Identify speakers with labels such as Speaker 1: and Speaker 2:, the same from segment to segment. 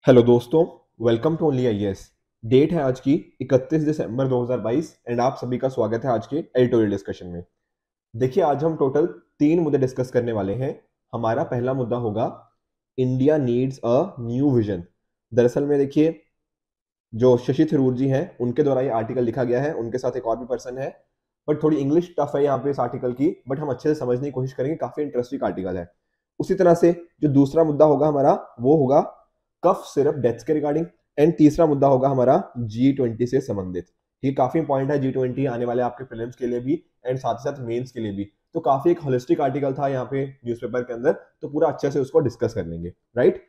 Speaker 1: Hello दोस्तों, welcome to only IAS. Date है आज की 31 दिसंबर 2022 एंड आप सभी का स्वागत है आज के एडिटोरियल डिस्कशन में। देखिए, आज हम टोटल 3 मुद्दे डिस्कस करने वाले हैं। हमारा पहला मुद्दा होगा India needs a new vision. दरअसल में देखिए, जो शशि थरूर जी हैं उनके द्वारा ये आर्टिकल लिखा गया है, उनके साथ एक और भी पर्सन है, बट थोड़ी इंग्लिश टफ है यहाँ पे इस आर्टिकल की, बट हम अच्छे से समझने की कोशिश करेंगे। काफी इंटरेस्टिंग आर्टिकल है। उसी तरह से जो दूसरा मुद्दा होगा हमारा, वो होगा कफ सिरप डेथ्स के रिगार्डिंग। एंड तीसरा मुद्दा होगा हमारा G20 से संबंधित। ये काफी इंपॉर्टेंट है G20 आने वाले आपके प्रीलिम्स के लिए भी एंड साथ ही साथ मेंस के लिए भी। तो काफी एक होलिस्टिक आर्टिकल था यहाँ पे न्यूज़पेपर के अंदर, तो पूरा अच्छे से उसको डिस्कस कर लेंगे। राइट,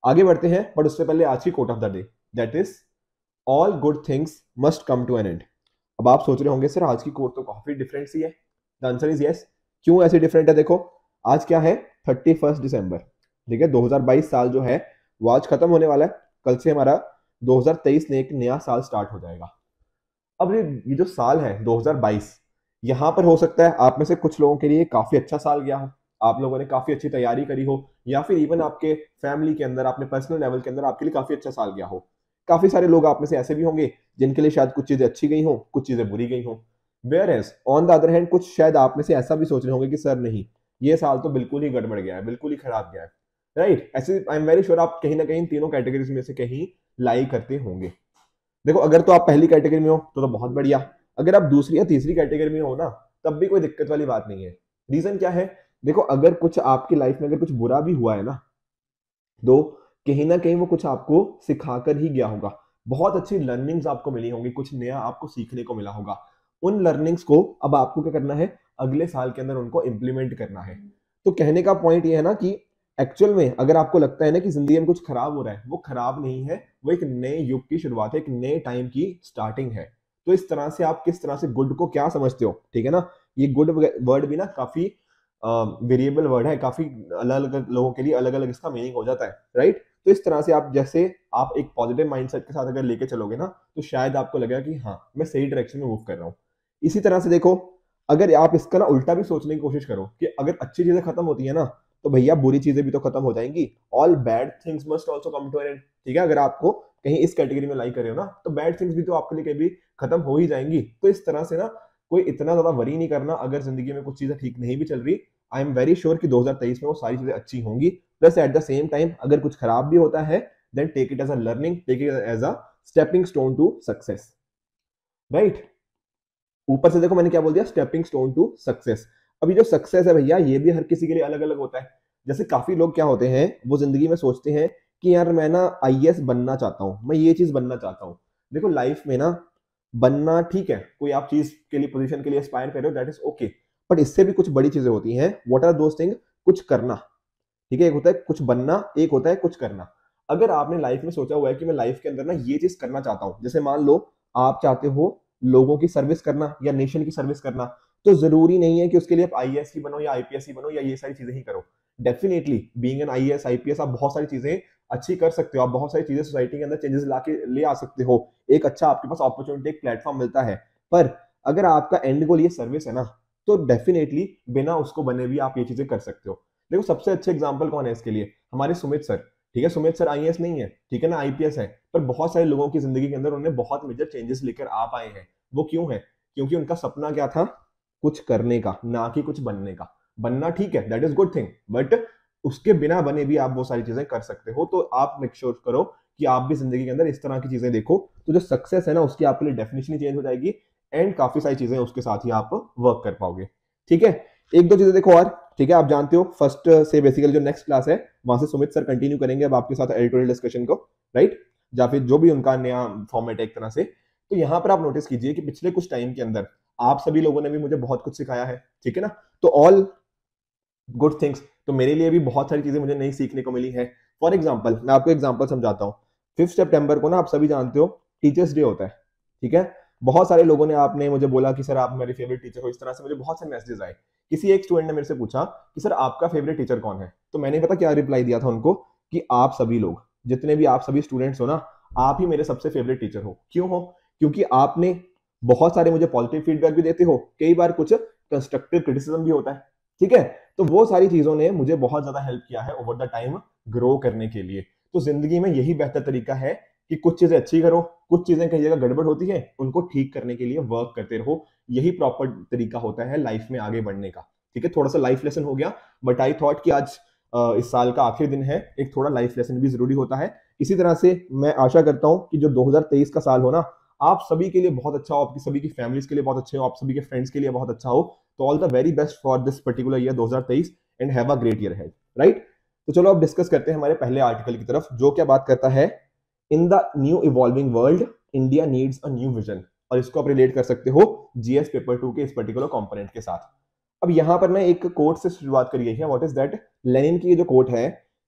Speaker 1: आगे बढ़ते हैं, बट उससे पहले आज की quote of the day, that is all good things must come to an end. अब आप सोच रहे होंगे सर आज की कोट तो काफी डिफरेंट सी है। The answer is yes. क्यों ऐसे डिफरेंट है? देखो, आज क्या है, 31 दिसंबर। ठीक है, 2022 साल जो है वो आज खत्म होने वाला है। कल से हमारा 2023 में एक नया साल स्टार्ट हो जाएगा। अब ये जो साल है 2022, यहाँ पर हो सकता है आप में से कुछ लोगों के लिए काफी अच्छा साल गया हो, आप लोगों ने काफी अच्छी तैयारी करी हो, या फिर इवन आपके फैमिली के अंदर, अपने पर्सनल लेवल के अंदर आपके लिए काफी अच्छा साल गया हो। काफी सारे लोग आप में से ऐसे भी होंगे जिनके लिए शायद कुछ चीजें अच्छी गई हो, कुछ चीजें बुरी गई हो। Whereas on the other hand, कुछ शायद आप में से ऐसा भी सोच रहे होंगे कि सर नहीं, ये साल तो बिल्कुल ही गड़बड़ गया है, बिल्कुल ही खराब गया है। राइट, ऐसे आई एम वेरी श्योर आप कहीं ना कहीं तीनों कैटेगरीज में से कहीं लाई करते होंगे। देखो, अगर तो आप पहली कैटेगरी में हो तो बहुत बढ़िया। अगर आप दूसरी या तीसरी कैटेगरी में हो ना, तब भी कोई दिक्कत वाली बात नहीं है। रीजन क्या है? देखो, अगर कुछ आपकी लाइफ में अगर कुछ बुरा भी हुआ है ना, तो कहीं ना कहीं वो कुछ आपको सिखाकर ही गया होगा। बहुत अच्छी लर्निंग्स आपको मिली होंगी, कुछ नया आपको सीखने को मिला होगा। उन लर्निंग्स को अब आपको क्या करना है, अगले साल के अंदर उनको इंप्लीमेंट करना है। तो कहने का पॉइंट ये है ना कि एक्चुअल में अगर आपको लगता है ना कि जिंदगी में कुछ खराब हो रहा है, वो खराब नहीं है, वो एक नए युग की शुरुआत है, एक नए टाइम की स्टार्टिंग है। तो इस तरह से आप किस तरह से गुड को क्या समझते हो, ठीक है ना। ये गुड वर्ड भी ना काफी वेरिएबल वर्ड है, काफी अलग अलग लोगों के लिए अलग अलग इसका मीनिंग हो जाता है। राइट, तो इस तरह से आप जैसे आप एक पॉजिटिव माइंडसेट के साथ अगर लेके चलोगे ना, तो शायद आपको लगेगा कि हाँ, मैं सही डायरेक्शन में मूव कर रहा हूँ। इसी तरह से देखो, अगर आप इसका ना उल्टा भी सोचने की कोशिश करो कि अगर अच्छी चीजें खत्म होती है ना, तो भैया बुरी चीजें भी तो खत्म हो जाएंगी। All bad things must also come to an end. ठीक है, अगर आपको कहीं इस कैटेगरी में लाई कर रहे हो ना, तो बैड थिंग्स भी तो आपके लिए कभी खत्म हो ही जाएंगी। तो इस तरह से ना कोई इतना ज्यादा वरी नहीं करना अगर जिंदगी में कुछ चीजें ठीक नहीं भी चल रही। आई एम वेरी श्योर कि 2023 में वो सारी चीजें अच्छी होंगी। Plus at the same time अगर कुछ खराब भी होता है, then take it as a learning, take it as a stepping stone to success. Right, ऊपर से देखो मैंने क्या बोल दिया, स्टेपिंग स्टोन टू सक्सेस। अभी जो सक्सेस है भैया, ये भी हर किसी के लिए अलग अलग होता है। जैसे काफी लोग क्या होते हैं, वो जिंदगी में सोचते हैं कि यार मैं ना आईएएस बनना चाहता हूँ, मैं ये चीज बनना चाहता हूँ। देखो, लाइफ में ना बनना ठीक है, कोई आप चीज के लिए, पोजीशन के लिए एस्पायर कर रहे हो, दैट इज ओके। बट इससे भी कुछ बड़ी चीजें होती हैं। What are those thing? कुछ करना। ठीक है, एक होता है कुछ बनना, एक होता है कुछ करना। अगर आपने लाइफ में सोचा हुआ है कि मैं लाइफ के अंदर ना ये चीज करना चाहता हूं, जैसे मान लो आप चाहते हो लोगों की सर्विस करना या नेशन की सर्विस करना, तो जरूरी नहीं है कि उसके लिए आप आईएएस ही बनो या आईपीएस ही बनो या ये सारी चीजें ही करो। Definitely being an IAS IPS आप बहुत सारी चीजें अच्छी कर सकते हो, आप बहुत सारी चीजें सोसाइटी के अंदर चेंजेस ला के ले आ सकते हो। एक अच्छा आपके पास अपॉर्चुनिटी, एक प्लेटफॉर्म मिलता है। पर अगर आपका एंड गोल ये सर्विस है ना, तो डेफिनेटली बिना उसको बने भी आप ये चीजें कर सकते हो। देखो, सबसे अच्छे एग्जाम्पल कौन है इसके लिए? हमारे सुमित सर। ठीक है, सुमित सर आईएएस नहीं है, ठीक है ना, आईपीएस है, पर बहुत सारे लोगों की जिंदगी के अंदर उन्होंने बहुत मेजर चेंजेस लेकर आ पाए हैं। वो क्यों है? क्योंकि उनका सपना क्या था? कुछ करने का, ना कि कुछ बनने का। बनना ठीक है, that is good thing, but उसके बिना बने भी आप वो सारी चीजें कर सकते हो। तो आप मेक श्योर करो कि आप भी जिंदगी के अंदर इस तरह की चीजें देखो, तो जो सक्सेस है ना, उसकी आपके लिए डेफिनेशन चेंज हो जाएगी एंड काफी सारी चीजें उसके साथ ही आप वर्क कर पाओगे। ठीक है, एक दो चीजें देखो और। ठीक है, आप जानते हो फर्स्ट से बेसिकली जो नेक्स्ट क्लास है, वहां से सुमित सर कंटिन्यू करेंगे अब आपके साथ एडिटोरियल डिस्कशन को। राइट, या फिर जो भी उनका नया फॉर्मेट है एक तरह से। तो यहाँ पर आप नोटिस कीजिए कि पिछले कुछ टाइम के अंदर आप सभी लोगों ने भी मुझे बहुत कुछ सिखाया है। ठीक है ना, तो ऑल गुड थिंग्स। तो मेरे लिए भी बहुत सारी चीजें मुझे नई सीखने को मिली है। फॉर एग्जाम्पल, मैं आपको एग्जाम्पल समझाता हूँ। 5 सितंबर को ना, आप सभी जानते हो, टीचर्स डे होता है। ठीक है, बहुत सारे लोगों ने, आपने मुझे बोला कि सर आप मेरे फेवरेट टीचर हो, इस तरह से मुझे बहुत सारे मैसेजेस आए। किसी एक स्टूडेंट ने मेरे से पूछा कि सर आपका फेवरेट टीचर कौन है? तो मैंने पता क्या रिप्लाई दिया था उनको, कि आप सभी लोग, जितने भी आप सभी स्टूडेंट्स हो ना, आप ही मेरे सबसे फेवरेट टीचर हो। क्यों हो? क्योंकि आपने बहुत सारे मुझे पॉजिटिव फीडबैक भी देते हो, कई बार कुछ कंस्ट्रक्टिव क्रिटिसिज्म भी होता है। ठीक है, तो वो सारी चीजों ने मुझे बहुत ज्यादा हेल्प किया है ओवर द टाइम ग्रो करने के लिए। तो जिंदगी में यही बेहतर तरीका है कि कुछ चीजें अच्छी करो, कुछ चीजें कई जगह गड़बड़ होती है, उनको ठीक करने के लिए वर्क करते रहो। यही प्रॉपर तरीका होता है लाइफ में आगे बढ़ने का। ठीक है, थोड़ा सा लाइफ लेसन हो गया, बट आई थॉट कि आज इस साल का आखिरी दिन है, एक थोड़ा लाइफ लेसन भी जरूरी होता है। इसी तरह से मैं आशा करता हूं कि जो 2023 का साल हो ना, आप सभी के लिए बहुत अच्छा हो, आपकी सभी की फैमिलीज के लिए बहुत अच्छे हो, आप सभी के फ्रेंड्स के लिए बहुत अच्छा हो। तो all the very best for this particular year 2023 and have a great year head, right. तो चलो अब डिस्कस करते हैं हमारे पहले आर्टिकल की तरफ, जो क्या बात करता है, in the new evolving world India needs a new vision. और इसको आप रिलेट कर सकते हो जीएस पेपर 2 के इस पर्टिकुलर कंपोनेंट के साथ। अब यहां पर ना एक कोट से शुरुआत करी है, व्हाट इज दैट, लेनिन की ये जो कोट है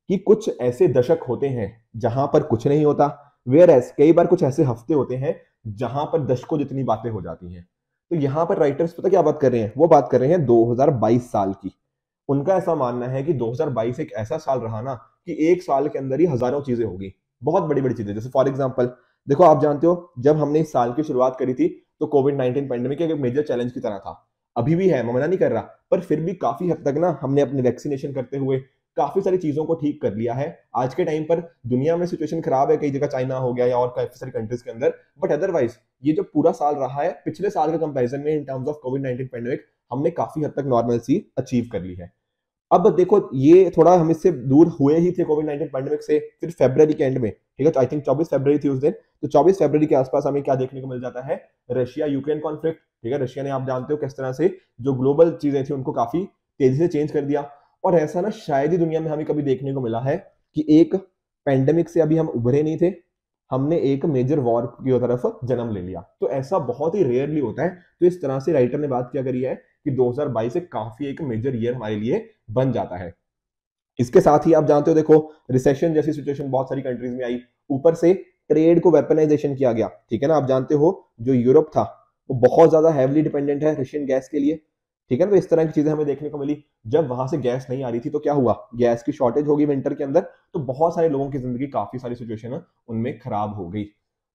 Speaker 1: कि कुछ ऐसे दशक होते हैं जहां पर कुछ नहीं होता, वेयर एज कई बार कुछ ऐसे हफ्ते होते हैं जहां पर दशकों जितनी बातें हो जाती हैं। तो यहां पर राइटर्स पता क्या बात कर रहे हैं, वो बात कर रहे हैं 2022 साल की। उनका ऐसा मानना है कि 2022 एक ऐसा साल रहा ना कि एक साल के अंदर ही हजारों चीजें होगी, बहुत बड़ी बड़ी चीजें। जैसे फॉर एग्जांपल देखो, आप जानते हो जब हमने इस साल की शुरुआत करी थी तो कोविड-19 पेंडेमिक एक मेजर चैलेंज की तरह था, अभी भी है, मैं मना नहीं कर रहा, पर फिर भी काफी हद तक ना हमने अपने वैक्सीनेशन करते हुए काफी सारी चीजों को ठीक कर लिया है। आज के टाइम पर दुनिया में सिचुएशन खराब है, कई जगह चाइना हो गया या और काफी सारी कंट्रीज के अंदर, बट अदरवाइज ये जो पूरा साल रहा है पिछले साल के कंपैरिजन में in terms of covid pandemic हमने काफी हद तक नॉर्मलसी अचीव कर ली है। अब देखो ये थोड़ा हम इससे दूर हुए ही थे कोविड-19 पैंडेमिक से, फिर फरवरी के एंड में, ठीक है, तो आई थिंक 24 फरवरी थी उस दिन, तो 24 फरवरी के आसपास हमें क्या देखने को मिल जाता है, रशिया यूक्रेन कॉन्फ्लिक्ट। ठीक है, रशिया ने, आप जानते हो किस तरह से जो ग्लोबल चीजें थी उनको काफी तेजी से चेंज कर दिया। और ऐसा ना शायद ही दुनिया में हमें कभी देखने को मिला है कि एक पैंडेमिक से अभी हम उभरे नहीं थे, हमने एक मेजर वॉर की तरफ जन्म ले लिया। तो ऐसा बहुत ही रेयरली होता है। तो इस तरह से राइटर ने बात क्या करी है कि 2022 एक काफी एक मेजर ईयर हमारे लिए बन जाता है। इसके साथ ही आप जानते हो देखो, रिसेशन जैसी सिचुएशन बहुत सारी कंट्रीज में आई, ऊपर से ट्रेड को वेपनाइजेशन किया गया। ठीक है ना, आप जानते हो जो यूरोप था वो बहुत ज्यादा हैवीली डिपेंडेंट है रशियन गैस के लिए। ठीक है ना, तो इस तरह की चीजें हमें देखने को मिली। जब वहां से गैस नहीं आ रही थी तो क्या हुआ, गैस की शॉर्टेज होगी विंटर के अंदर, तो बहुत सारे लोगों की जिंदगी, काफी सारी सिचुएशन उनमें खराब हो गई।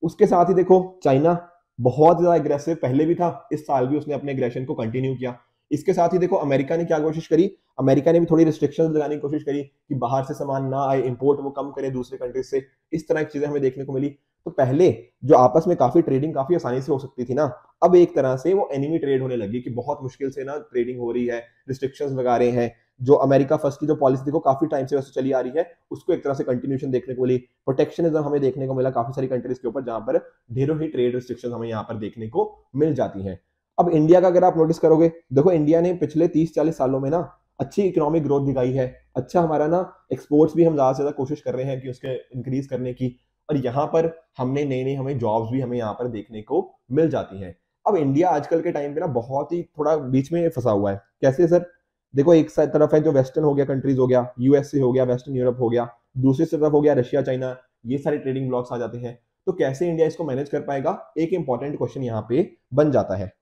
Speaker 1: उसके साथ ही देखो चाइना बहुत ज्यादा एग्रेसिव पहले भी था, इस साल भी उसने अपने एग्रेशन को कंटिन्यू किया। इसके साथ ही देखो अमेरिका ने क्या कोशिश करी, अमेरिका ने भी थोड़ी रिस्ट्रिक्शंस लगाने की कोशिश करी कि बाहर से सामान ना आए, इंपोर्ट वो कम करे दूसरे कंट्रीज से। इस तरह की चीजें हमें देखने को मिली। तो पहले जो आपस में काफी ट्रेडिंग काफी आसानी से हो सकती थी ना, अब एक तरह से वो एनिमी ट्रेड होने लगी कि बहुत मुश्किल से ना ट्रेडिंग हो रही है, रिस्ट्रिक्शंस लगा रहे हैं। जो अमेरिका फर्स्ट की जो पॉलिसी देखो काफी टाइम से वैसे चली आ रही है, उसको एक तरह से कंटिन्यूशन देखने को मिली। प्रोटेक्शनिज्म हमें देखने को मिला काफी सारी कंट्रीज के ऊपर, जहां पर ढेरों ही ट्रेड रिस्ट्रिक्शंस हमें यहाँ पर देखने को मिल जाती हैं। अब इंडिया का अगर आप नोटिस करोगे, देखो इंडिया ने पिछले 30-40 सालों में ना अच्छी इकोनॉमिक ग्रोथ दिखाई है। अच्छा हमारा ना एक्सपोर्ट्स भी हम ज्यादा से ज्यादा कोशिश कर रहे हैं कि उसके इंक्रीज करने की, और यहाँ पर हमने नई नई हमें जॉब्स भी हमें यहाँ पर देखने को मिल जाती हैं। अब इंडिया आजकल के टाइम पे ना बहुत ही थोड़ा बीच में फंसा हुआ है। कैसे सर, देखो एक तरफ है जो वेस्टर्न हो गया कंट्रीज हो गया, यूएसए हो गया, वेस्टर्न यूरोप हो गया, दूसरी तरफ हो गया रशिया चाइना, ये सारे ट्रेडिंग ब्लॉक्स आ जाते हैं। तो कैसे इंडिया इसको मैनेज कर पाएगा, एक इंपॉर्टेंट क्वेश्चन यहाँ पे बन जाता है।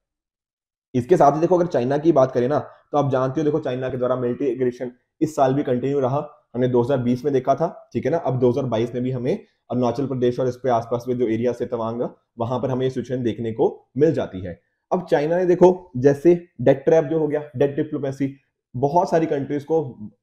Speaker 1: इसके साथ ही देखो अगर चाइना की बात करें ना, तो आप जानते हो देखो चाइना के द्वारा मिलिट्री एग्रेशन इस साल भी कंटिन्यू रहा। हमने 2020 में देखा था, ठीक है ना, अब 2022 में भी हमें अरुणाचल प्रदेश और इसके आसपास में जो एरिया से तवांग, वहां पर हमें ये सिचुएशन देखने को मिल जाती है। अब चाइना ने देखो जैसे डेट ट्रैप जो हो गया, डेट डिप्लोमेसी, बहुत सारी कंट्रीज को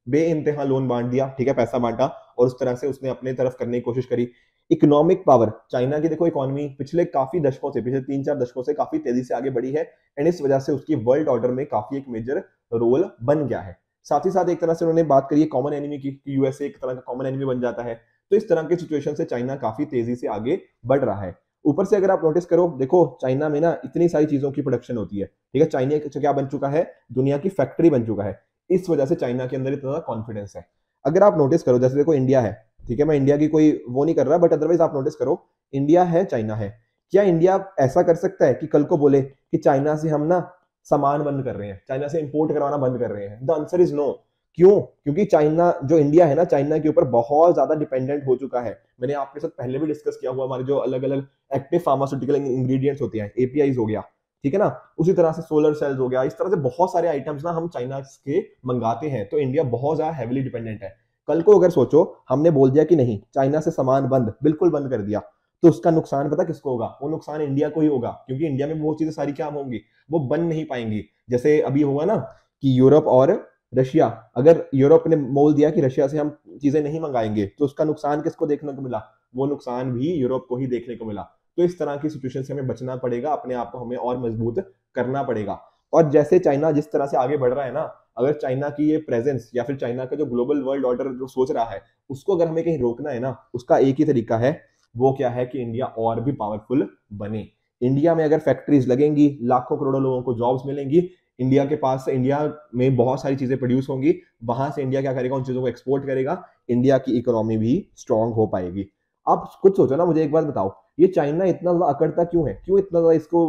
Speaker 1: बेइंतहा लोन बांट दिया, ठीक है, पैसा बांटा, और उस तरह से उसने अपने तरफ करने की कोशिश करी। इकोनॉमिक पावर चाइना की देखो, इकोनॉमी पिछले काफी दशकों से, पिछले 3-4 दशकों से काफी तेजी से आगे बढ़ी है, एंड इस वजह से उसकी वर्ल्ड ऑर्डर में काफी एक मेजर रोल बन गया है। साथ ही साथ एक तरह से उन्होंने बात करी है कॉमन एनिमी की, यूएसए एक तरह का कॉमन एनिमी बन जाता है। तो इस तरह की सिचुएशन से चाइना काफी तेजी से आगे बढ़ रहा है। ऊपर से अगर आप नोटिस करो, देखो चाइना में ना इतनी सारी चीजों की प्रोडक्शन होती है, ठीक है, चाइना क्या बन चुका है, दुनिया की फैक्ट्री बन चुका है। इस वजह से चाइना के अंदर इतना कॉन्फिडेंस है। अगर आप नोटिस करो, जैसे देखो इंडिया है, ठीक है, मैं इंडिया की कोई वो नहीं कर रहा, बट अदरवाइज आप नोटिस करो, इंडिया है चाइना है, क्या इंडिया ऐसा कर सकता है कि कल को बोले कि चाइना से हम ना सामान बंद कर रहे हैं, चाइना से इंपोर्ट करवाना बंद कर रहे हैं? The answer is no. क्यों? क्योंकि चाइना, जो इंडिया है ना, चाइना के ऊपर बहुत ज्यादा डिपेंडेंट हो चुका है। मैंने आपके साथ पहले भी डिस्कस किया हुआ, हमारे जो अलग अलग एक्टिव फार्मास्यूटिकल इंग्रेडिएंट्स होते हैं, एपीआईज हो गया, ठीक है ना, उसी तरह से सोलर सेल्स हो गया, इस तरह से बहुत सारे आइटम्स ना हम चाइना के मंगाते हैं। तो इंडिया बहुत ज्यादा हैविली डिपेंडेंट है। कल को अगर सोचो हमने बोल दिया कि नहीं चाइना से सामान बंद, बिल्कुल बंद कर दिया, तो उसका नुकसान पता किसको होगा? वो नुकसान इंडिया को ही होगा, क्योंकि इंडिया में वो चीजें सारी क्या होंगी, वो बन नहीं पाएंगी। जैसे अभी हुआ ना कि यूरोप और रशिया, अगर यूरोप ने मोल दिया कि रशिया से हम चीजें नहीं मंगाएंगे, तो उसका नुकसान किसको देखने को मिला? वो नुकसान भी यूरोप को ही देखने को मिला। तो इस तरह की सिचुएशन से हमें बचना पड़ेगा, अपने आप को हमें और मजबूत करना पड़ेगा। और जैसे चाइना जिस तरह से आगे बढ़ रहा है ना, अगर चाइना की ये प्रेजेंस या फिर चाइना का जो ग्लोबल वर्ल्ड ऑर्डर जो सोच रहा है, उसको अगर हमें कहीं रोकना है ना, उसका एक ही तरीका है, वो क्या है कि इंडिया और भी पावरफुल बने। इंडिया में अगर फैक्ट्रीज लगेंगी, लाखों करोड़ों लोगों को जॉब्स मिलेंगी, इंडिया के पास इंडिया में बहुत सारी चीजें प्रोड्यूस होंगी, वहां से इंडिया क्या करेगा, उन चीजों को एक्सपोर्ट करेगा, इंडिया की इकोनॉमी भी स्ट्रांग हो पाएगी। आप कुछ सोचो ना, मुझे एक बात बताओ, ये चाइना इतना ज्यादा अकड़ता क्यों है, क्यों इतना ज्यादा इसको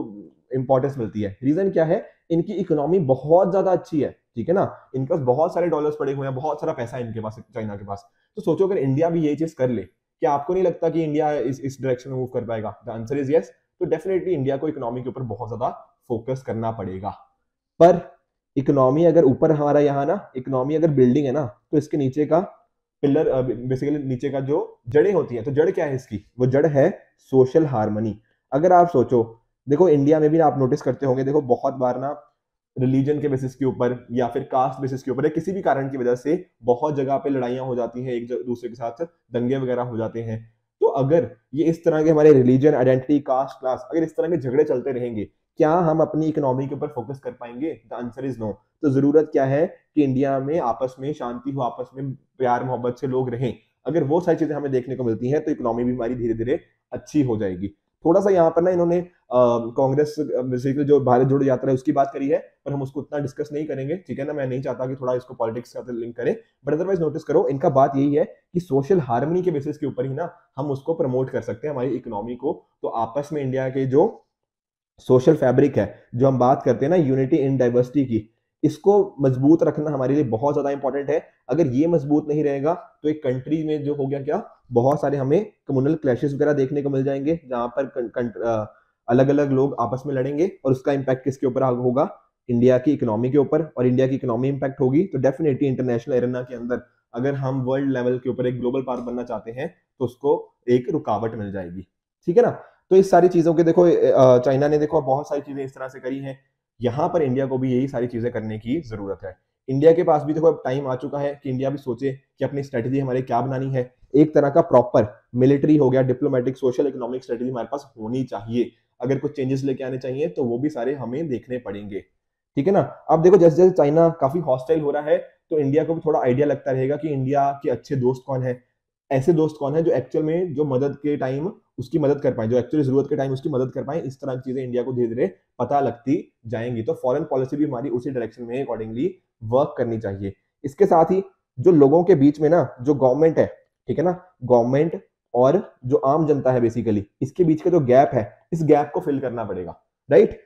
Speaker 1: इंपॉर्टेंस मिलती है? रीजन क्या है? इनकी इकोनॉमी बहुत ज्यादा अच्छी है, ठीक है ना, इनके पास बहुत सारे डॉलर्स पड़े हुए हैं, बहुत सारा पैसा है इनके पास, चाइना के पास। तो सोचो अगर इंडिया भी यही चीज कर ले, क्या आपको नहीं लगता कि इंडिया इस डायरेक्शन में मूव कर पाएगा? The answer is yes. तो डेफिनेटली इंडिया को इकोनॉमी के ऊपर बहुत ज्यादा फोकस करना पड़ेगा। पर इकोनॉमी अगर ऊपर हमारा यहाँ ना, इकोनॉमी अगर बिल्डिंग है ना, तो इसके नीचे का पिलर, बेसिकली नीचे का जो जड़ें होती है, तो जड़ क्या है इसकी? वो जड़ है सोशल हार्मनी। अगर आप सोचो, देखो इंडिया में भी ना आप नोटिस करते होंगे, देखो बहुत बार ना रिलीजन के बेसिस के ऊपर या फिर कास्ट बेसिस के ऊपर या किसी भी कारण की वजह से बहुत जगह पे लड़ाइयां हो जाती हैं, एक दूसरे के साथ दंगे वगैरह हो जाते हैं। तो अगर ये इस तरह के हमारे रिलीजन, आइडेंटिटी, कास्ट, क्लास, अगर इस तरह के झगड़े चलते रहेंगे, क्या हम अपनी इकोनॉमी के ऊपर फोकस कर पाएंगे? The answer is no. तो जरूरत क्या है कि इंडिया में आपस में शांति हो, आपस में प्यार मोहब्बत से लोग रहें। अगर वो सारी चीजें हमें देखने को मिलती हैं, तो इकोनॉमी भी हमारी धीरे धीरे अच्छी हो जाएगी। थोड़ा सा यहाँ पर ना इन्होंने कांग्रेस बेसिकली जो भारत जोड़ो यात्रा है उसकी बात करी है, पर हम उसको उतना डिस्कस नहीं करेंगे, ठीक है ना, मैं नहीं चाहता कि थोड़ा इसको पॉलिटिक्स का लिंक करें। बट अदरवाइज नोटिस करो, इनका बात यही है कि सोशल हार्मनी के बेसिस के ऊपर ही ना हम उसको प्रमोट कर सकते हैं, हमारी इकोनॉमी को। तो आपस में इंडिया के जो सोशल फैब्रिक है, जो हम बात करते हैं ना यूनिटी इन डाइवर्सिटी की, इसको मजबूत रखना हमारे लिए बहुत ज्यादा इंपॉर्टेंट है। अगर ये मजबूत नहीं रहेगा, तो एक कंट्री में जो हो गया क्या, बहुत सारे हमें कम्युनल क्लैशेस वगैरह देखने को मिल जाएंगे, जहां पर अलग अलग लोग आपस में लड़ेंगे, और उसका इंपैक्ट किसके ऊपर होगा? इंडिया की इकोनॉमी के ऊपर। और इंडिया की इकोनॉमी इंपैक्ट होगी, तो डेफिनेटली इंटरनेशनल एरेना के अंदर अगर हम वर्ल्ड लेवल के ऊपर एक ग्लोबल पावर बनना चाहते हैं, तो उसको एक रुकावट मिल जाएगी, ठीक है ना। तो इस सारी चीजों के देखो, चाइना ने देखो बहुत सारी चीजें इस तरह से करी हैं, यहाँ पर इंडिया को भी यही सारी चीजें करने की जरूरत है। इंडिया के पास भी देखो अब टाइम आ चुका है कि इंडिया भी सोचे कि अपनी स्ट्रेटेजी हमारे क्या बनानी है। एक तरह का प्रॉपर मिलिट्री हो गया, डिप्लोमेटिक, सोशल, इकोनॉमिक स्ट्रेटेजी हमारे पास होनी चाहिए। अगर कुछ चेंजेस लेके आने चाहिए, तो वो भी सारे हमें देखने पड़ेंगे, ठीक है ना। अब देखो जैसे जैसे चाइना काफी हॉस्टाइल हो रहा है, तो इंडिया को भी थोड़ा आइडिया लगता रहेगा कि इंडिया के अच्छे दोस्त कौन है, ऐसे दोस्त कौन है जो एक्चुअल में जो मदद के टाइम उसकी मदद कर पाए, जो एक्चुअली जरूरत के टाइम उसकी मदद कर पाए। इस तरह की चीजें इंडिया को धीरे धीरे पता लगती जाएंगी। तो फॉरेन पॉलिसी भी हमारी उसी डायरेक्शन में अकॉर्डिंगली वर्क करनी चाहिए। इसके साथ ही जो लोगों के बीच में ना जो गवर्नमेंट है, ठीक है ना, गवर्नमेंट और जो आम जनता है बेसिकली, इसके बीच का जो गैप है, इस गैप को फिल करना पड़ेगा, राइट।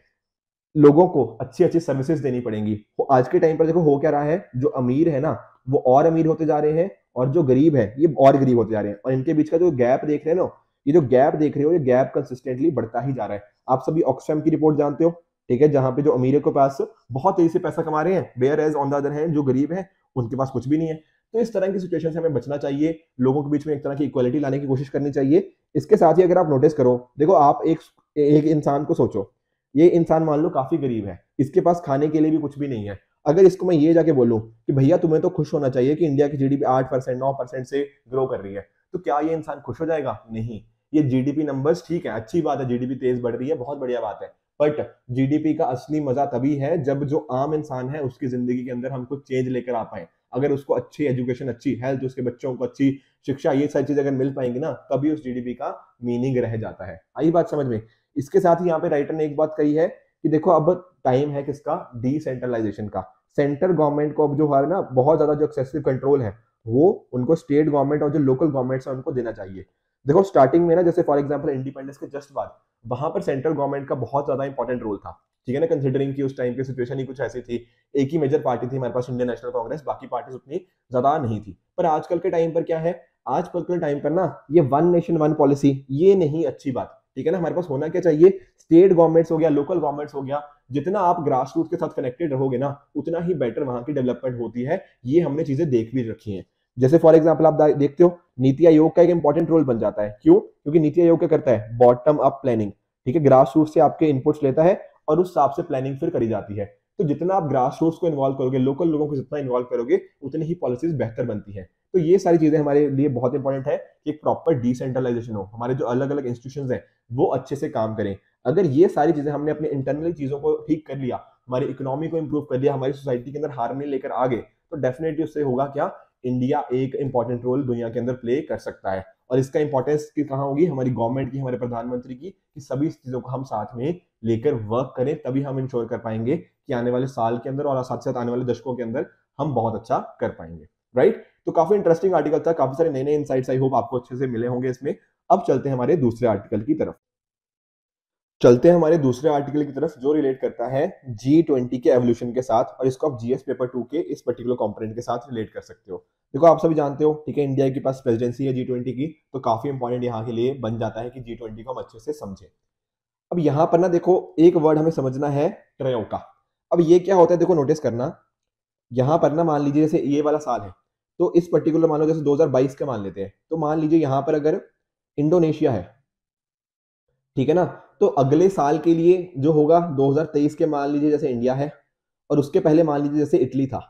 Speaker 1: लोगों को अच्छी अच्छी सर्विसेज देनी पड़ेंगी। तो आज के टाइम पर देखो हो क्या रहा है, जो अमीर है ना वो और अमीर होते जा रहे हैं, और जो गरीब है ये और गरीब होते जा रहे हैं। और इनके बीच का जो गैप देख रहे हैं ना, ये जो गैप देख रहे हो, ये गैप कंसिस्टेंटली बढ़ता ही जा रहा है। आप सभी ऑक्सफैम की रिपोर्ट जानते हो, ठीक है, जहां पे जो अमीर के पास बहुत तेजी से पैसा कमा रहे हैं, whereas on the other hand जो गरीब है उनके पास कुछ भी नहीं है। तो इस तरह की सिचुएशन से हमें बचना चाहिए, लोगों के बीच में एक तरह की इक्वालिटी लाने की कोशिश करनी चाहिए। इसके साथ ही अगर आप नोटिस करो, देखो आप एक इंसान को सोचो, ये इंसान मान लो काफी गरीब है, इसके पास खाने के लिए भी कुछ भी नहीं है। अगर इसको मैं ये जाके बोलूं कि भैया तुम्हें तो खुश होना चाहिए कि इंडिया की जीडीपी 8% 9% से ग्रो कर रही है, तो क्या ये इंसान खुश हो जाएगा? नहीं। ये जीडीपी नंबर्स ठीक है, अच्छी बात है, जीडीपी तेज बढ़ रही है, बहुत बढ़िया बात है, बट जीडीपी का असली मजा तभी है जब जो आम इंसान है उसकी जिंदगी के अंदर हम कुछ चेंज लेकर आ पाए। अगर उसको अच्छी एजुकेशन, अच्छी हेल्थ, उसके बच्चों को अच्छी शिक्षा, ये सारी चीजें अगर मिल पाएंगी ना, तभी उस जीडीपी का मीनिंग रह जाता है। आई बात समझ में? इसके साथ ही यहाँ पे राइटर ने एक बात कही है कि देखो अब टाइम है किसका? डिसेंट्रलाइजेशन का। सेंट्रल गवर्नमेंट को अब जो है ना बहुत ज्यादा जो एक्सेसिव कंट्रोल है, वो उनको स्टेट गवर्नमेंट और जो लोकल गवर्नमेंट्स है उनको देना चाहिए। देखो स्टार्टिंग में ना, जैसे फॉर एग्जांपल इंडिपेंडेंस के जस्ट बाद, वहां पर सेंट्रल गवर्नमेंट का बहुत ज्यादा इंपॉर्टेंट रोल था, ठीक है ना, कंसिडरिंग कि उस टाइम की सिचुएशन ही कुछ ऐसी थी। एक ही मेजर पार्टी थी हमारे पास, इंडियन नेशनल कांग्रेस, बाकी पार्टी उतनी ज्यादा नहीं थी। पर आजकल के टाइम पर क्या है, आजकल के टाइम पर ना ये वन नेशन वन पॉलिसी, ये नहीं अच्छी बात, ठीक है ना। हमारे पास होना क्या चाहिए? स्टेट गवर्नमेंट्स हो गया, लोकल गवर्नमेंट्स हो गया, जितना आप ग्रास रूट के साथ कनेक्टेड रहोगे ना, उतना ही बेटर वहां की डेवलपमेंट होती है। ये हमने चीजें देख भी रखी हैं। जैसे फॉर एग्जांपल आप देखते हो, नीति आयोग का एक इंपॉर्टेंट रोल बन जाता है। क्यों? क्योंकि नीति आयोग क्या करता है? बॉटम अप प्लानिंग, ठीक है, ग्रास रूट से आपके इनपुट्स लेता है और उस हिसाब से प्लानिंग फिर करी जाती है। तो जितना आप ग्रास रूट्स को इन्वॉल्व करोगे, लोकल लोगों को जितना इन्वॉल्व करोगे, उतनी ही पॉलिसीज बेहतर बनती है। तो ये सारी चीजें हमारे लिए बहुत इंपॉर्टेंट है कि एक प्रॉपर डिसेंट्रलाइजेशन हो, हमारे जो अलग अलग इंस्टीट्यूशंस हैं वो अच्छे से काम करें। अगर ये सारी चीजें हमने अपने इंटरनल चीजों को ठीक कर लिया, हमारी इकोनॉमी को इंप्रूव कर लिया, हमारी सोसाइटी के अंदर हार्मनी लेकर आ गए, तो डेफिनेटली उससे होगा क्या, इंडिया एक इंपॉर्टेंट रोल दुनिया के अंदर प्ले कर सकता है। और इसका इंपॉर्टेंस कहाँ होगी, हमारी गवर्नमेंट की, हमारे प्रधानमंत्री की, कि सभी चीजों को हम साथ में लेकर वर्क करें, तभी हम इंश्योर कर पाएंगे कि आने वाले साल के अंदर और साथ साथ आने वाले दशकों के अंदर हम बहुत अच्छा कर पाएंगे। राइट? तो काफी इंटरेस्टिंग आर्टिकल था, काफी सारे नए नए इनसाइट्स आई होप आपको अच्छे से मिले होंगे इसमें। अब चलते हैं हमारे दूसरे आर्टिकल की तरफ। चलते हैं हमारे दूसरे आर्टिकल की तरफ जो रिलेट करता है G20 के एवोल्यूशन के साथ, और इसको आप जीएस पेपर 2 के इस पर्टिकुलर कंपोनेंट के साथ रिलेट कर सकते हो। देखो आप सभी जानते हो, ठीक है, इंडिया के पास प्रेसिडेंसी है G20 की, तो काफी इंपॉर्टेंट यहाँ के लिए बन जाता है कि G20 को हम अच्छे से समझें। अब यहाँ पर ना देखो, एक वर्ड हमें समझना है, ट्रेयोका। अब ये क्या होता है, देखो नोटिस करना, यहाँ पर ना मान लीजिए जैसे ये वाला साल है, तो इस पर्टिकुलर मान लो जैसे 2022 का मान लेते हैं, तो मान लीजिए यहाँ पर अगर इंडोनेशिया है, ठीक है ना, तो अगले साल के लिए जो होगा 2023 के मान लीजिए जैसे इंडिया है, और उसके पहले मान लीजिए जैसे इटली था।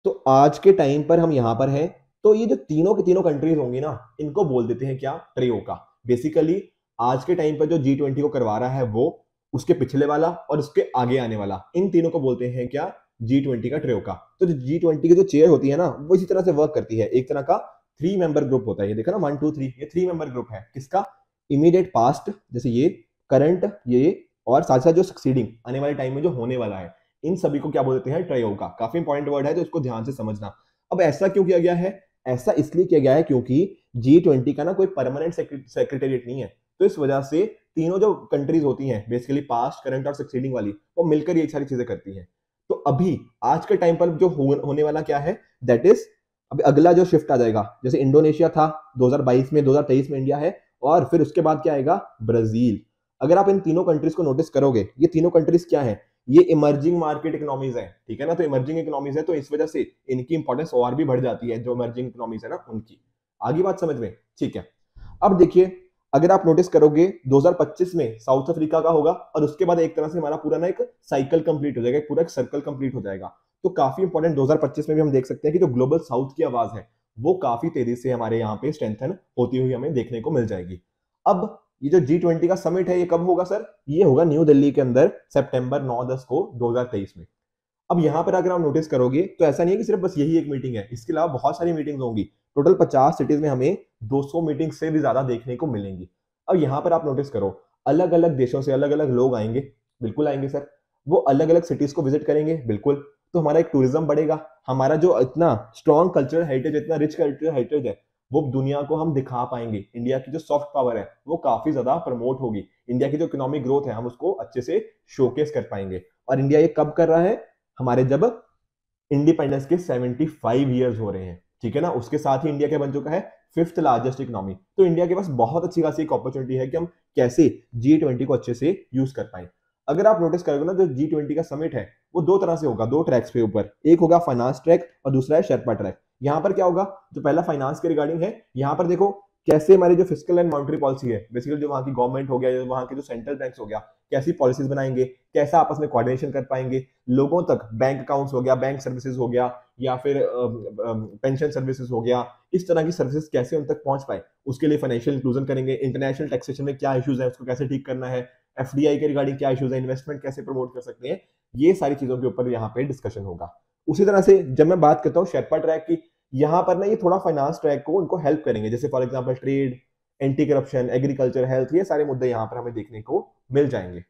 Speaker 1: तो आज के टाइम पर हम यहां पर हैं, तो ये जो तीनों की तीनों कंट्रीज होंगी ना, इनको बोल देते हैं क्या, ट्रियोका। बेसिकली आज के टाइम पर जो G20 को करवा रहा है वो, उसके पिछले वाला और उसके आगे आने वाला, इन तीनों को बोलते हैं क्या, G20 का ट्रियोका। तो जो G20 की जो चेयर होती है ना, वो इसी तरह से वर्क करती है, एक तरह का 3 मेंबर ग्रुप होता है। ये देखा ना, 1 2 3, ये 3 मेंबर ग्रुप है किसका, इमीडिएट पास्ट जैसे ये, करंट ये, और साथ साथ जो सक्सीडिंग आने वाले टाइम में जो होने वाला है, इन सभी को क्या बोलते हैं, ट्रायोका। काफी इंपॉर्टेंट वर्ड है, तो इसको ध्यान से समझना। अब ऐसा क्यों किया गया है, ऐसा इसलिए किया गया है क्योंकि G20 का ना कोई परमानेंट सेक्रेटेरिएट नहीं है, तो इस वजह से तीनों जो कंट्रीज होती हैं, बेसिकली पास्ट, करंट और सक्सीडिंग वाली, वो मिलकर ये सारी चीजें करती हैं। तो अभी आज के टाइम पर जो होने वाला क्या है, दैट इज अभी अगला जो शिफ्ट आ जाएगा, जैसे इंडोनेशिया था 2022 में, 2023 में इंडिया है, और फिर उसके बाद क्या आएगा, ब्राजील। अगर आप इन तीनों कंट्रीज को नोटिस करोगे, ये तीनों कंट्रीज क्या है, ये इमर्जिंग मार्केट इकोनॉमीज है, ठीक है ना, तो इमर्जिंग इकोनॉमीज है, तो इस वजह से इनकी इंपॉर्टेंस और भी बढ़ जाती है, जो इमर्जिंग इकोनॉमीज है ना उनकी। आगे बात समझ में, ठीक है। अब देखिए, अगर आप नोटिस करोगे 2025 में साउथ अफ्रीका का होगा, और उसके बाद एक तरह से हमारा पूरा ना एक साइकिल कंप्लीट हो जाएगा, एक पूरा एक सर्कल कंप्लीट हो जाएगा। तो काफी इंपॉर्टेंट 2025 में भी हम देख सकते हैं कि जो ग्लोबल साउथ की आवाज है, वो काफी तेजी से हमारे यहाँ पे स्ट्रेंथन होती हुई हमें देखने को मिल जाएगी। अब ये जो G20 का समिट है, ये कब होगा सर, ये होगा न्यू दिल्ली के अंदर सितंबर 9-10 को 2023 में। अब यहाँ पर अगर आप नोटिस करोगे, तो ऐसा नहीं है कि सिर्फ बस यही एक मीटिंग है, इसके अलावा बहुत सारी मीटिंग्स होंगी। टोटल 50 सिटीज में हमें 200 मीटिंग से भी ज्यादा देखने को मिलेंगी। अब यहाँ पर आप नोटिस करो, अलग अलग देशों से अलग अलग लोग आएंगे, बिल्कुल आएंगे सर, वो अलग अलग सिटीज को विजिट करेंगे, बिल्कुल। तो हमारा एक टूरिज्म बढ़ेगा, हमारा जो इतना स्ट्रॉन्ग कल्चरल हेरिटेज, इतना रिच कल्चरल हेरिटेज है, वो दुनिया को हम दिखा पाएंगे। इंडिया की जो सॉफ्ट पावर है वो काफी ज्यादा प्रमोट होगी, इंडिया की जो इकोनॉमिक ग्रोथ है हम उसको अच्छे से शोकेस कर पाएंगे। और इंडिया ये कब कर रहा है, हमारे जब इंडिपेंडेंस के 75 ईयर्स हो रहे हैं, ठीक है ना, उसके साथ ही इंडिया क्या बन चुका है, 5th लार्जेस्ट इकोनॉमी। तो इंडिया के पास बहुत अच्छी खासी एक अपॉर्चुनिटी है कि हम कैसे G20 को अच्छे से यूज कर पाए। अगर आप नोटिस करोगे ना, जो G20 का समिट है वो दो तरह से होगा, दो ट्रैक्स पे ऊपर, एक होगा फाइनेंस ट्रैक और दूसरा है शेरपा ट्रैक। यहाँ पर क्या होगा, जो पहला फाइनेंस के रिगार्डिंग है, यहाँ पर देखो कैसे हमारी जो फिस्कल एंड मॉनेटरी पॉलिसी है, बेसिकली जो वहाँ की गवर्नमेंट हो गया, वहाँ के जो सेंट्रल बैंक्स हो गया, कैसी पॉलिसीज बनाएंगे, कैसा आपस में कोऑर्डिनेशन कर पाएंगे, लोगों तक बैंक अकाउंट्स हो गया, बैंक सर्विसेज हो गया, या फिर पेंशन सर्विसेज हो गया, इस तरह की सर्विसेज कैसे उन तक पहुंच पाए, उसके लिए फाइनेंशियल इंक्लूजन करेंगे। इंटरनेशनल टैक्सेशन में क्या इश्यूज है, उसको कैसे ठीक करना है, एफडीआई के रिगार्डिंग क्या इश्यूज है, इन्वेस्टमेंट कैसे प्रमोट कर सकते हैं, ये सारी चीजों के ऊपर यहाँ पे डिस्कशन होगा। उसी तरह से जब मैं बात करता हूँ शेरपा ट्रैक की, यहाँ पर ना ये थोड़ा फाइनेंस ट्रैक को उनको हेल्प करेंगे, जैसे for example trade, anti corruption, agriculture, health, ये सारे मुद्दे यहाँ पर हमें देखने को मिल जाएंगे।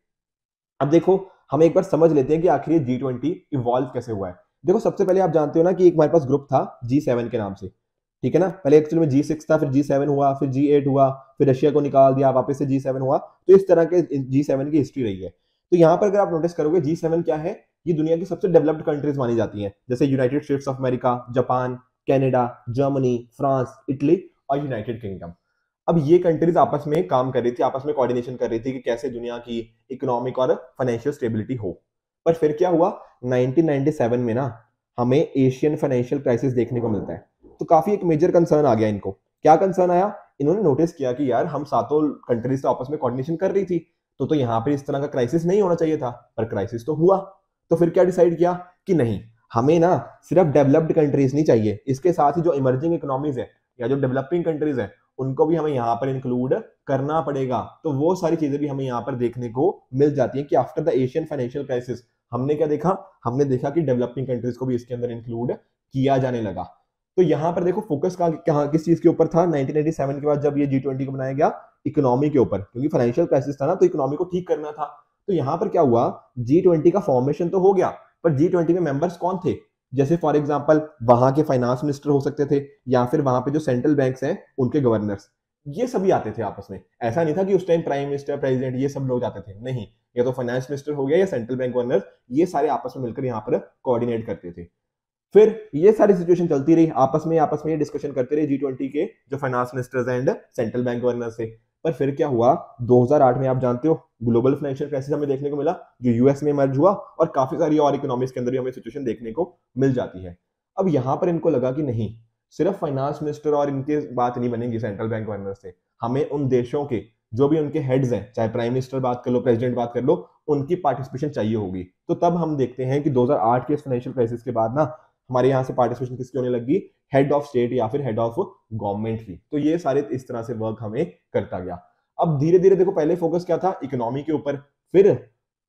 Speaker 1: अब देखो, हम एक बार समझ लेते हैं कि आखिर ये G20 इवॉल्व कैसे हुआ है। देखो सबसे पहले आप जानते हो ना कि एक हमारे पास ग्रुप था G7 के नाम से, ठीक है ना, पहले एक्चुअली में G6 था, फिर G7 हुआ, फिर G8 हुआ, फिर रशिया को निकाल दिया, वापस से G7 हुआ। तो इस तरह के G7 की हिस्ट्री रही है। तो यहाँ पर अगर आप नोटिस करोगे, G7 क्या है, ये दुनिया की सबसे डेवलप्ड कंट्रीज मानी जाती हैं, जैसे United states of America, Japan, Canada, Germany, France, Italy और यूनाइटेड किंगडम। अब ये कंट्रीज आपस में काम कर रही थी, आपस में कोऑर्डिनेशन कर रही थी कि कैसे दुनिया की इकोनॉमिक और फाइनेंशियल स्टेबिलिटी हो। पर फिर क्या हुआ, 1997 में ना हमें एशियन फाइनेंशियल क्राइसिस देखने को मिलता है। तो काफी एक मेजर कंसर्न आ गया इनको। क्या कंसर्न आया, इन्होंने नोटिस किया कि यार हम सातों कंट्रीज तो आपस में कोऑर्डिनेशन कर रही थी, तो यहाँ पे इस तरह का क्राइसिस नहीं होना चाहिए था, पर क्राइसिस तो हुआ। तो फिर क्या डिसाइड किया कि नहीं, हमें ना सिर्फ डेवलप्ड कंट्रीज नहीं चाहिए, इसके साथ ही जो इमर्जिंग इकोनॉमीज है या जो डेवलपिंग कंट्रीज है उनको भी हमें यहाँ पर इंक्लूड करना पड़ेगा। तो वो सारी चीजें भी हमें यहाँ पर देखने को मिल जाती है कि after the Asian financial crisis हमने क्या देखा, हमने देखा कि डेवलपिंग कंट्रीज को भी इसके अंदर इंक्लूड किया जाने लगा। तो यहाँ पर देखो फोकस कहाँ किस चीज के ऊपर था 1987 के बाद जब ये G20 को बनाया गया, इकोनॉमी के ऊपर, क्योंकि फाइनेंशियल क्राइसिस था ना, तो इकोनॉमी को ठीक करना था। तो यहाँ पर क्या हुआ, G20 का फॉर्मेशन तो हो गया, पर G20 में मेंबर्स कौन थे, जैसे फॉर एग्जांपल वहां के फाइनेंस मिनिस्टर हो सकते थे, या फिर वहां पे जो सेंट्रल बैंक्स हैं उनके गवर्नर्स, ये सभी आते थे आपस में। ऐसा नहीं था कि उस टाइम प्राइम मिनिस्टर, प्रेसिडेंट, ये सब लोग जाते थे, नहीं, या तो फाइनेंस मिनिस्टर हो गया या सेंट्रल बैंक गवर्नर, ये सारे आपस में मिलकर यहाँ पर कोऑर्डिनेट करते थे। फिर ये सारी सिचुएशन चलती रही, आपस में ये डिस्कशन करते रहे G20 के जो finance ministers and central bank governor से। पर फिर क्या हुआ, 2008 में आप जानते हो ग्लोबल फाइनेंशियल क्राइसिस हमें देखने को मिला, जो यूएस में मर्ज हुआ, और काफी सारी और इकोनॉमीज के अंदर भी हमें सिचुएशन देखने को मिल जाती है। अब यहाँ पर इनको लगा कि नहीं, सिर्फ फाइनेंस मिनिस्टर और इनके बात नहीं बनेगी सेंट्रल बैंक गवर्नर से, हमें उन देशों के जो भी उनके हेड्स हैं, चाहे प्राइम मिनिस्टर बात कर लो, प्रेसिडेंट बात कर लो, उनकी पार्टिसिपेशन चाहिए होगी। तो तब हम देखते हैं कि 2008 के फाइनेंशियल क्राइसिस के बाद ना हमारे यहाँ से पार्टिसिपेशन किसकी होने लगी, हेड ऑफ स्टेट या फिर हेड ऑफ गवर्नमेंट की। तो ये सारे इस तरह से वर्क हमें करता गया। अब धीरे धीरे देखो, पहले फोकस क्या था, इकोनॉमी के ऊपर, फिर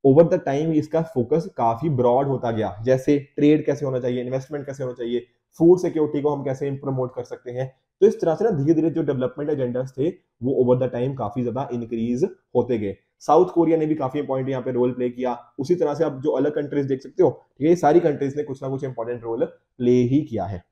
Speaker 1: ओवर द टाइम इसका फोकस काफी ब्रॉड होता गया, जैसे ट्रेड कैसे होना चाहिए, इन्वेस्टमेंट कैसे होना चाहिए, फूड सिक्योरिटी को हम कैसे प्रमोट कर सकते हैं। तो इस तरह से ना धीरे धीरे जो डेवलपमेंट एजेंडास थे वो ओवर द टाइम काफी ज्यादा इंक्रीज होते गए। साउथ कोरिया ने भी काफी इंपॉर्टेंट यहाँ पे रोल प्ले किया। उसी तरह से आप जो अलग कंट्रीज देख सकते हो, ठीक है, ये सारी कंट्रीज ने कुछ ना कुछ इंपॉर्टेंट रोल प्ले ही किया है।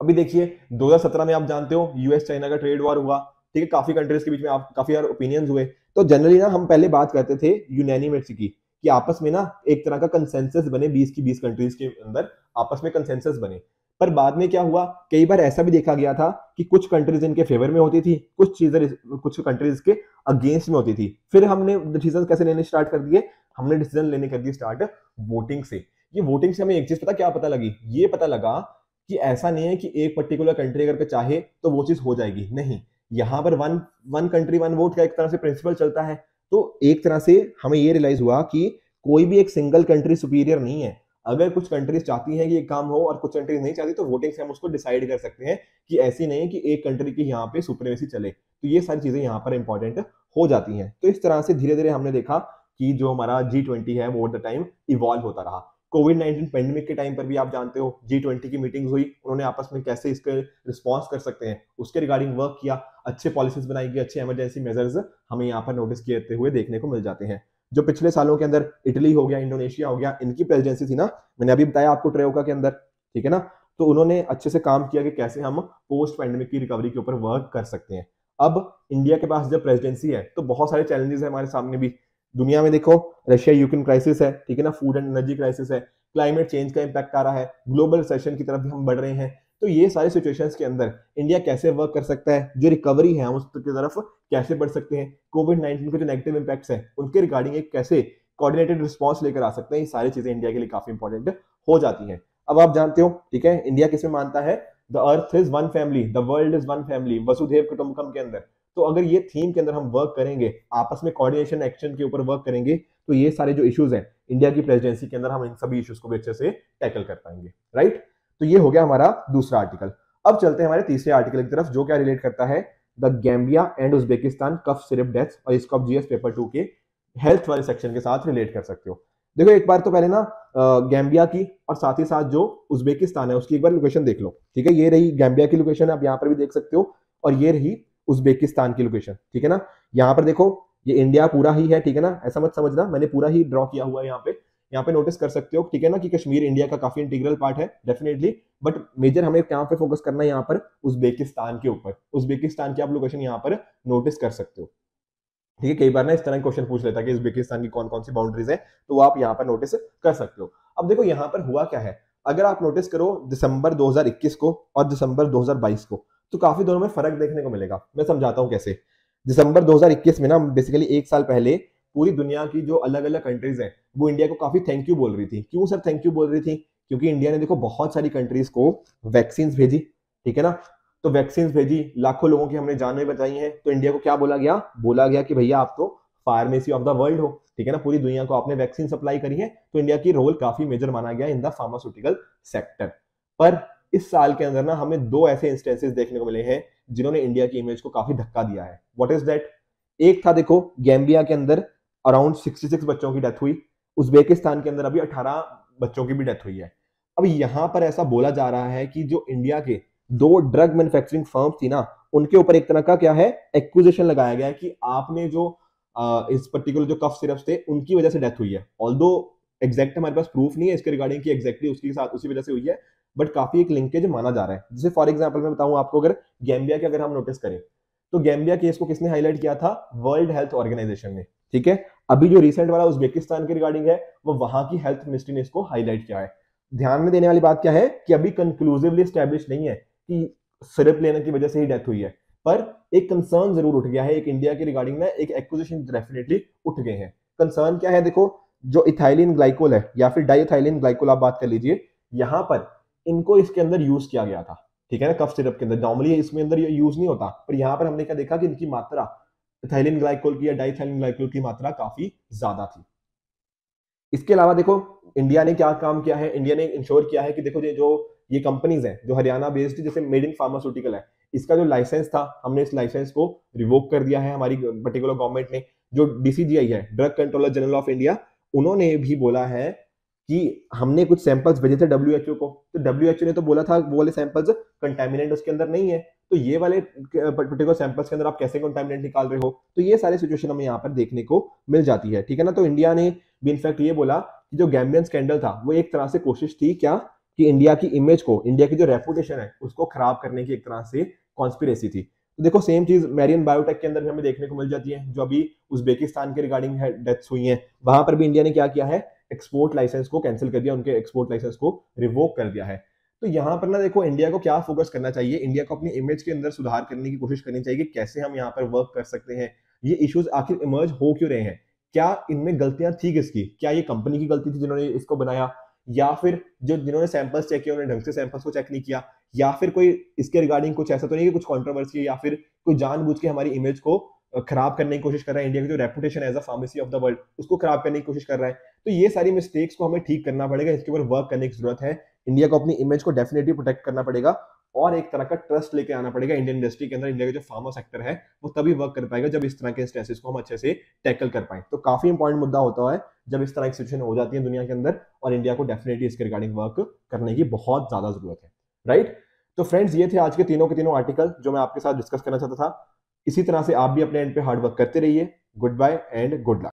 Speaker 1: अभी देखिए 2017 में आप जानते हो यूएस चाइना का ट्रेड वॉर हुआ, ठीक है, काफी कंट्रीज के बीच में आप काफी सारे ओपिनियंस हुए। तो जनरली ना हम पहले बात करते थे यूनैनिमसी की, कि आपस में ना एक तरह का कंसेंसस बने, 20 की 20 कंट्रीज के अंदर आपस में कंसेंसस बने। पर बाद में क्या हुआ, कई बार ऐसा भी देखा गया था कि कुछ कंट्रीज इनके फेवर में होती थी, कुछ कंट्रीज के अगेंस्ट में होती थी। फिर हमने डिसीजन कैसे लेने स्टार्ट कर दिए, हमने डिसीजन लेने कर दिए स्टार्ट वोटिंग से। ये वोटिंग से हमें एक चीज क्या पता लगी, ये पता लगा कि ऐसा नहीं है कि एक पर्टिकुलर कंट्री अगर चाहे तो वो चीज हो जाएगी, नहीं, यहाँ पर वन कंट्री वन वोट का एक तरह से प्रिंसिपल चलता है। तो एक तरह से हमें ये रियलाइज हुआ कि कोई भी एक सिंगल कंट्री सुपीरियर नहीं है। अगर कुछ कंट्रीज चाहती हैं कि ये काम हो और कुछ कंट्रीज नहीं चाहती, तो वोटिंग से हम उसको डिसाइड कर सकते हैं कि ऐसी नहीं है कि एक कंट्री की यहाँ पे सुप्रीमेसी चले। तो ये सारी चीजें यहाँ पर इंपॉर्टेंट हो जाती हैं। तो इस तरह से धीरे धीरे हमने देखा कि जो हमारा G20 है वो ओवर द टाइम इवॉल्व होता रहा। कोविड-19 पेंडेमिक के टाइम पर भी आप जानते हो G20 की मीटिंग्स हुई, उन्होंने आपस में कैसे इसके रिस्पॉन्स कर सकते हैं उसके रिगार्डिंग वर्क किया, अच्छे पॉलिसीज बनाई गई, अच्छे इमरजेंसी मेजर्स हमें यहाँ पर नोटिस किए हुए देखने को मिल जाते हैं। जो पिछले सालों के अंदर इटली हो गया, इंडोनेशिया हो गया, इनकी प्रेसिडेंसी थी ना, मैंने अभी बताया आपको ट्रेओका के अंदर, ठीक है ना, तो उन्होंने अच्छे से काम किया कि कैसे हम पोस्ट पैंडेमिक की रिकवरी के ऊपर वर्क कर सकते हैं। अब इंडिया के पास जब प्रेसिडेंसी है तो बहुत सारे चैलेंजेस है हमारे सामने भी। दुनिया में देखो, रशिया यूक्रेन क्राइसिस है, ठीक है ना, फूड एंड एनर्जी क्राइसिस है, क्लाइमेट चेंज का इंपैक्ट आ रहा है, ग्लोबल रिसेशन की तरफ भी हम बढ़ रहे हैं। तो ये सारे सिचुएशंस के अंदर इंडिया कैसे वर्क कर सकता है, जो रिकवरी है हम उसकी तरफ कैसे बढ़ सकते हैं, कोविड-19 के जो नेगेटिव इंपैक्ट्स हैं उनके रिगार्डिंग एक कैसे कोऑर्डिनेटेड रिस्पॉन्स लेकर आ सकते हैं, ये सारी चीजें इंडिया के लिए काफी इंपॉर्टेंट हो जाती हैं। अब आप जानते हो, ठीक है, इंडिया किसमें मानता है, the earth is one family, the world is one family, वसुधैव कुटुंबकम के अंदर। तो अगर ये थीम के अंदर हम वर्क करेंगे, आपस में कोऑर्डिनेशन एक्शन के ऊपर वर्क करेंगे, तो ये सारे जो इश्यूज हैं इंडिया की प्रेसिडेंसी के अंदर हम इन सभी इश्यूज को भी अच्छे से टैकल कर पाएंगे, राइट। तो ये हो गया हमारा दूसरा आर्टिकल। अब चलते हैं हमारे तीसरे आर्टिकल की तरफ, जो क्या रिलेट करता है the Gambia and Uzbekistan cough syrup deaths, और इसको आप जीएस पेपर 2 के हेल्थ वाले सेक्शन के साथ रिलेट कर सकते हो। देखो एक बार तो पहले ना गैम्बिया की और साथ ही साथ जो उज्बेकिस्तान है उसकी एक बार लोकेशन देख लो, ठीक है, ये रही गैम्बिया की लोकेशन, आप यहाँ पर भी देख सकते हो, और ये रही उज्बेकिस्तान की लोकेशन, ठीक है ना। यहाँ पर देखो ये इंडिया पूरा ही है, ठीक है ना, ऐसा मत समझना, मैंने पूरा ही ड्रॉ किया हुआ है यहाँ पे नोटिस कर सकते हो, ठीक है ना, कि कश्मीर इंडिया का काफी इंटीग्रल पार्ट है डेफिनेटली, बट मेजर हमें यहाँ पे फोकस करना है यहाँ पर उज्बेकिस्तान के ऊपर। उज्बेकिस्तान की आप लोकेशन यहाँ पर नोटिस कर सकते हो, ठीक है। कई बार ना इस तरह के क्वेश्चन पूछ लेता है कि उज्बेकिस्तान की कौन कौन सी बाउंड्रीज है, तो वो आप यहाँ पर नोटिस कर सकते हो। अब देखो यहाँ पर हुआ क्या है, अगर आप नोटिस करो दिसंबर 2021 को और दिसंबर 2022 को, तो काफी दोनों में फर्क देखने को मिलेगा। मैं समझाता हूँ कैसे। दिसंबर 2021 में ना बेसिकली एक साल पहले पूरी दुनिया की जो अलग अलग कंट्रीज हैं वो इंडिया को काफी थैंक यू बोल रही थी। क्यों सर थैंक यू बोल रही थी? क्योंकि इंडिया ने देखो बहुत सारी कंट्रीज को वैक्सीन भेजी, ठीक है ना, तो वैक्सीन भेजी, लाखों लोगों की हमने जानें बचाई हैं। तो इंडिया को क्या बोला गया? बोला गया कि भैया आप तो फार्मेसी ऑफ द वर्ल्ड हो, ठीक है ना, पूरी दुनिया को आपने वैक्सीन सप्लाई करी है, तो इंडिया की रोल काफी मेजर माना गया इन द फार्मास्यूटिकल सेक्टर। पर इस साल के अंदर ना हमें दो ऐसे इंस्टेंसेस देखने को मिले हैं जिन्होंने इंडिया की इमेज को काफी धक्का दिया है। What is that? एक था, देखो, गैम्बिया के अंदर अराउंड 66 बच्चों की डेथ हुई, उज्बेकिस्तान के अंदर अभी 18 बच्चों की भी डेथ हुई है। अब यहां पर ऐसा बोला जा रहा है कि जो इंडिया के दो ड्रग मैन्युफैक्चरिंग फर्म थी ना, उनके ऊपर एक तरह का क्या है, एक्विजिशन लगाया गया है कि आपने जो इस पर्टिकुलर जो कफ सिरप्स थे उनकी वजह से डेथ हुई है। ऑल्दो एग्जैक्ट हमारे पास प्रूफ नहीं है इसके रिगार्डिंग कि एग्जैक्टली उसके साथ उसी वजह से हुई है, बट काफी एक लिंकेज माना जा रहा है। जैसे फॉर एग्जांपल मैं बताऊं आपको, अगर गैम्बिया के अगर हम नोटिस करें तो गैम्बिया केस को किसने हाईलाइट किया था? वर्ल्ड हेल्थ ऑर्गेनाइजेशन ने, ठीक है। अभी जो रिसेंट वाला उज्बेकिस्तान के रिगार्डिंग है वो वहां की हेल्थ मिनिस्ट्री ने इसको हाईलाइट किया है। ध्यान में देने वाली बात क्या है कि अभी कंक्लूसिवली स्टैब्लिश नहीं है कि सिरप लेने की वजह से ही डेथ हुई है, पर एक कंसर्न जरूर उठ गया है एक इंडिया के रिगार्डिंग ना, एक एक्विजिशन डेफिनेटली उठ गए हैं। कंसर्न क्या है? देखो, जो इथाइलिन ग्लाइकोल है या फिर डाइथाइलिन ग्लाइकोल आप बात कर लीजिए, यहां पर इनको इसके अंदर यूज किया गया था, ठीक है ना, कफ सिरप के अंदर। नॉर्मली इसमें अंदर ये यूज नहीं होता, पर यहां पर हमने क्या देखा कि इनकी मात्रा इथाइलिन ग्लाइकोल की या डाइथाइलिन ग्लाइकोल की मात्रा काफी ज्यादा थी। इसके अलावा देखो इंडिया ने क्या काम किया है, इंडिया ने इंश्योर किया है कि देखो ये कंपनीज हैं जो हरियाणा बेस्ड, जैसे मेड इन फार्मास्यूटिकल है, इसका जो लाइसेंस था हमने इस लाइसेंस को रिवोक कर दिया है हमारी पर्टिकुलर गवर्नमेंट ने। जो डीसीजीआई है, drug controller general of India, उन्होंने भी बोला है कि हमने कुछ सैंपल्स भेजे थे डब्ल्यूएचओ को, तो डब्ल्यूएचओ ने तो बोला था वो वाले सैंपल्स कंटामिनेंट उसके अंदर नहीं है, तो ये वाले पर्टिकुलर सैंपल्स के अंदर आप कैसे कंटामिनेंट निकाल रहे हो? तो ये सारी सिचुएशन हमें यहाँ पर देखने को मिल जाती है, ठीक है ना। तो इंडिया ने भी इनफैक्ट ये बोला कि जो गैम्बियन स्कैंडल था वो एक तरह से कोशिश थी क्या, कि इंडिया की इमेज को, इंडिया की जो रेपुटेशन है उसको खराब करने की एक तरह से कॉन्स्पिरेसी थी। तो देखो सेम चीज मैरियन बायोटेक के अंदर भी हमें देखने को मिल जाती है, जो अभी उज्बेकिस्तान के रिगार्डिंग डेथ्स हुई हैं, वहां पर भी इंडिया ने क्या किया है, एक्सपोर्ट लाइसेंस को कैंसिल कर दिया, उनके एक्सपोर्ट लाइसेंस को रिवोक कर दिया है। तो यहाँ पर ना देखो इंडिया को क्या फोकस करना चाहिए, इंडिया को अपनी इमेज के अंदर सुधार करने की कोशिश करनी चाहिए कि कैसे हम यहाँ पर वर्क कर सकते हैं, ये इश्यूज आखिर इमर्ज हो क्यों रहे हैं, क्या इनमें गलतियां थी किसकी, क्या ये कंपनी की गलती थी जिन्होंने इसको बनाया, या फिर जो जिन्होंने सैंपल्स चेक किया उन्होंने ढंग से सैंपल्स को चेक नहीं किया, या फिर कोई इसके रिगार्डिंग कुछ ऐसा तो नहीं कि कुछ कंट्रोवर्सी है, या फिर कोई जानबूझ के हमारी इमेज को खराब करने की कोशिश कर रहा है, इंडिया की जो reputation as a pharmacy of the world उसको खराब करने की कोशिश कर रहा है। तो ये सारी मिस्टेक्स को हमें ठीक करना पड़ेगा, इसके ऊपर वर्क करने की जरूरत है। इंडिया को अपनी इमेज को डेफिनेटली प्रोटेक्ट करना पड़ेगा और एक तरह का ट्रस्ट लेके आना पड़ेगा इंडियन इंडस्ट्री के अंदर। इंडिया का जो फार्मा सेक्टर है वो तभी वर्क कर पाएगा जब इस तरह के इंस्टेंसेस को हम अच्छे से टैकल कर पाए। तो काफी इंपॉर्टेंट मुद्दा होता है जब इस तरह की सिचुएशन हो जाती है दुनिया के अंदर, और इंडिया को डेफिनेटली इसके रिगार्डिंग वर्क करने की बहुत ज्यादा जरूरत है, राइट। तो फ्रेंड्स, ये थे आज के तीनों के तीनों आर्टिकल जो मैं आपके साथ डिस्कस करना चाहता था। इसी तरह से आप भी अपने एंड पे हार्ड वर्क करते रहिए। Goodbye and good luck.